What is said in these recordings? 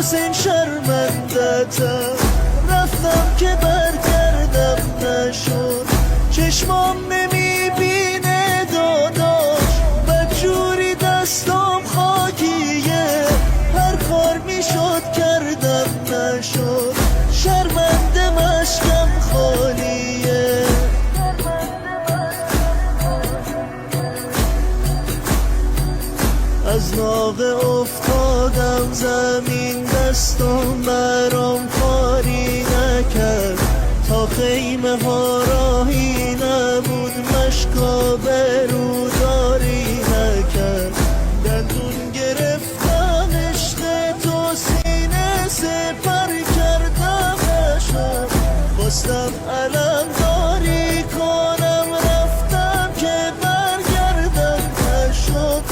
حسین شرمندتم، رفتم که برگردم نشد، چشمام نمیبینه داداش، بدجوری دستم خاکیه، هر کار میشد کردم نشد، شرمنده مشکم خالیه. از ناقه افتادم زمین، دستم برام کاری نکرد، تا خیمه ها راهی نبود، مشکا بروداری نکرد، دندون گرفتم عشق تو، سینه سپر کردم نشد، خواستم علم داری کنم، رفتم که برگردم نشد،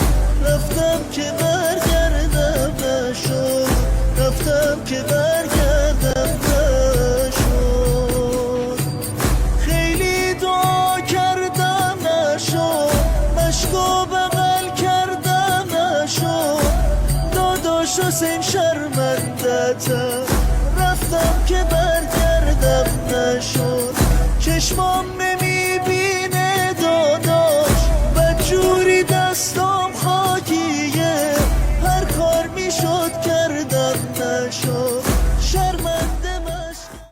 رفتم که برگردم نشد، رفتم که برگردم نشد، خیلی دعا کردم نشد، مشکو بغل کردم نشد، داداش حسین شرمندتم، رفتم که برگردم نشد، چشمام